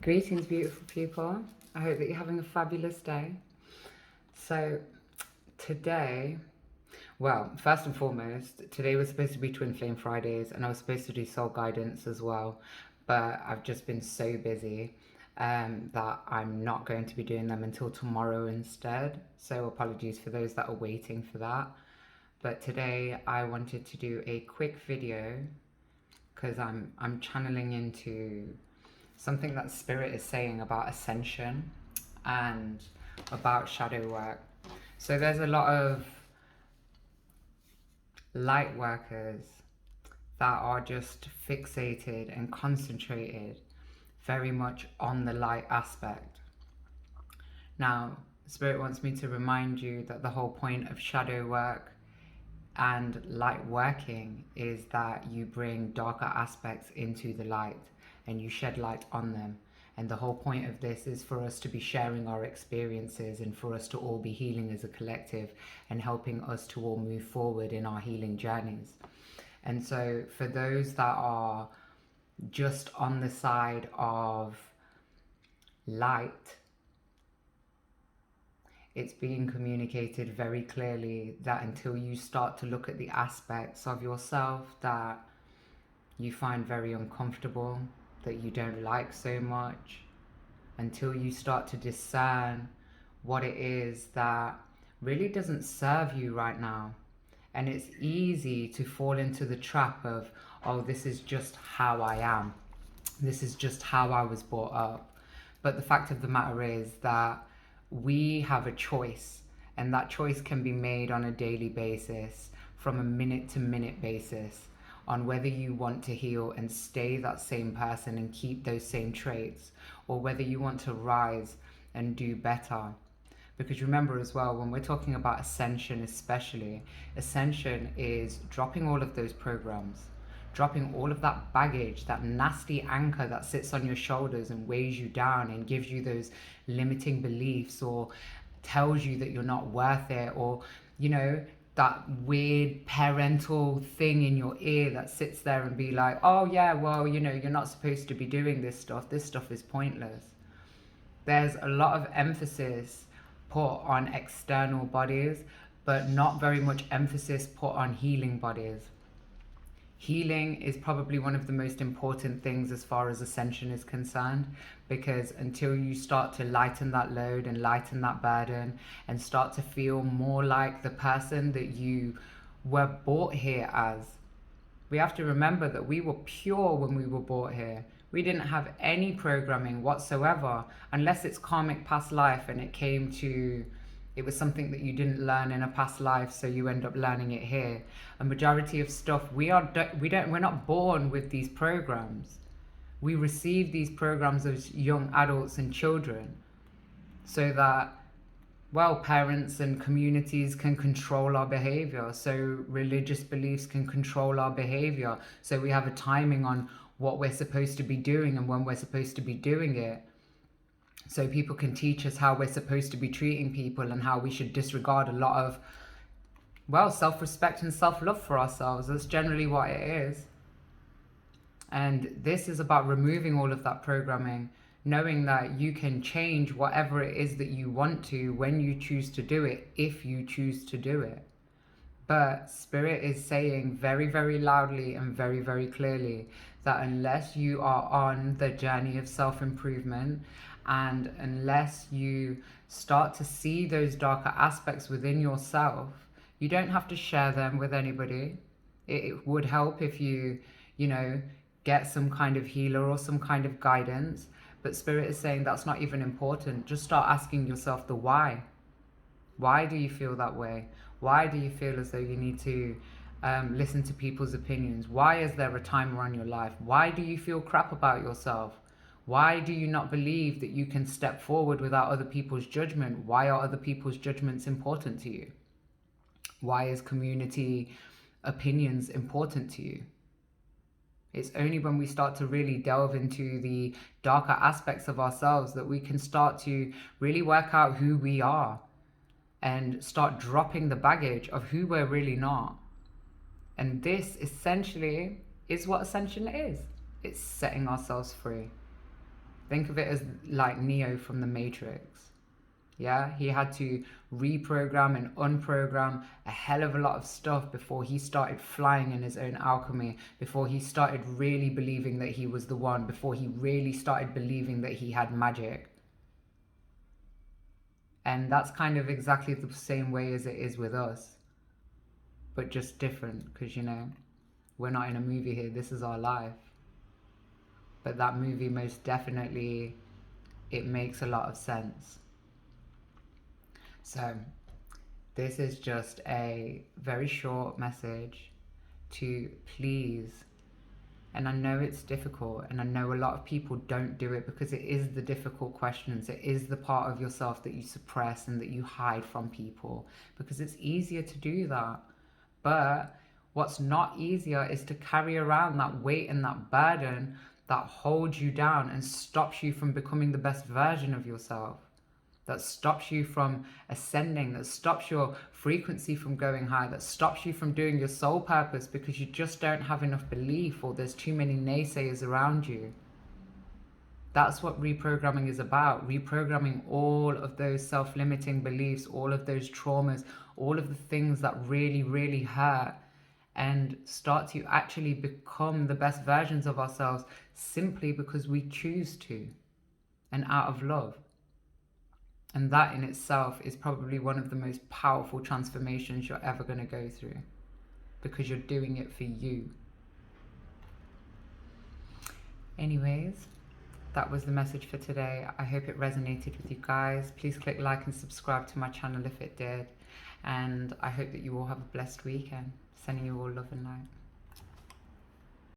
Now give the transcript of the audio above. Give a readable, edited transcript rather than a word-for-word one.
Greetings, beautiful people. I hope that you're having a fabulous day. So, today, well, first and foremost, today was supposed to be Twin Flame Fridays, and I was supposed to do soul guidance as well, but I've just been so busy that I'm not going to be doing them until tomorrow instead. So, apologies for those that are waiting for that. But today, I wanted to do a quick video because I'm channeling into something that Spirit is saying about ascension and about shadow work. So there's a lot of light workers that are just fixated and concentrated very much on the light aspect. Now, Spirit wants me to remind you that the whole point of shadow work and light working is that you bring darker aspects into the light and you shed light on them. And the whole point of this is for us to be sharing our experiences and for us to all be healing as a collective and helping us to all move forward in our healing journeys. And so for those that are just on the side of light, it's being communicated very clearly that until you start to look at the aspects of yourself that you find very uncomfortable, that you don't like so much, until you start to discern what it is that really doesn't serve you right now. And it's easy to fall into the trap of, oh, this is just how I am. This is just how I was brought up. But the fact of the matter is that we have a choice, and that choice can be made on a daily basis, from a minute to minute basis, on whether you want to heal and stay that same person and keep those same traits, or whether you want to rise and do better. Because remember as well, when we're talking about ascension especially, ascension is dropping all of those programs, dropping all of that baggage, that nasty anchor that sits on your shoulders and weighs you down and gives you those limiting beliefs, or tells you that you're not worth it, or, you know, that weird parental thing in your ear that sits there and be like, oh yeah, well, you know, you're not supposed to be doing this stuff is pointless. There's a lot of emphasis put on external bodies, but not very much emphasis put on healing bodies. Healing is probably one of the most important things as far as ascension is concerned, because until you start to lighten that load and lighten that burden and start to feel more like the person that you were brought here as, we have to remember that we were pure when we were brought here. We didn't have any programming whatsoever, unless it's karmic past life and it was something that you didn't learn in a past life, so you end up learning it here. A majority of stuff, we're not born with these programs. We receive these programs as young adults and children, so that, well, parents and communities can control our behavior, so religious beliefs can control our behavior, so we have a timing on what we're supposed to be doing and when we're supposed to be doing it. So people can teach us how we're supposed to be treating people and how we should disregard a lot of, well, self-respect and self-love for ourselves. That's generally what it is. And this is about removing all of that programming, knowing that you can change whatever it is that you want to when you choose to do it, if you choose to do it. But Spirit is saying very, very loudly and very, very clearly that unless you are on the journey of self-improvement, and unless you start to see those darker aspects within yourself, you don't have to share them with anybody. It would help if you get some kind of healer or some kind of guidance. But Spirit is saying that's not even important. Just start asking yourself the why. Why do you feel that way? Why do you feel as though you need to listen to people's opinions? Why is there a timer on your life? Why do you feel crap about yourself? Why do you not believe that you can step forward without other people's judgment? Why are other people's judgments important to you? Why is community opinions important to you? It's only when we start to really delve into the darker aspects of ourselves that we can start to really work out who we are and start dropping the baggage of who we're really not. And this essentially is what ascension is. It's setting ourselves free. Think of it as like Neo from the Matrix. Yeah, he had to reprogram and unprogram a hell of a lot of stuff before he started flying in his own alchemy, before he started really believing that he was the one, before he really started believing that he had magic. And that's kind of exactly the same way as it is with us, but just different, because, you know, we're not in a movie here, this is our life. But that movie, most definitely, it makes a lot of sense. So this is just a very short message to please, and I know it's difficult, and I know a lot of people don't do it because it is the difficult questions, it is the part of yourself that you suppress and that you hide from people, because it's easier to do that. But what's not easier is to carry around that weight and that burden that holds you down and stops you from becoming the best version of yourself, that stops you from ascending, that stops your frequency from going high, that stops you from doing your soul purpose because you just don't have enough belief, or there's too many naysayers around you. That's what reprogramming is about. Reprogramming all of those self-limiting beliefs, all of those traumas, all of the things that really, really hurt, and start to actually become the best versions of ourselves simply because we choose to, and out of love. And that in itself is probably one of the most powerful transformations you're ever going to go through, because you're doing it for you. Anyways, that was the message for today. I hope it resonated with you guys. Please click like and subscribe to my channel if it did. And I hope that you all have a blessed weekend. Sending you all love and light.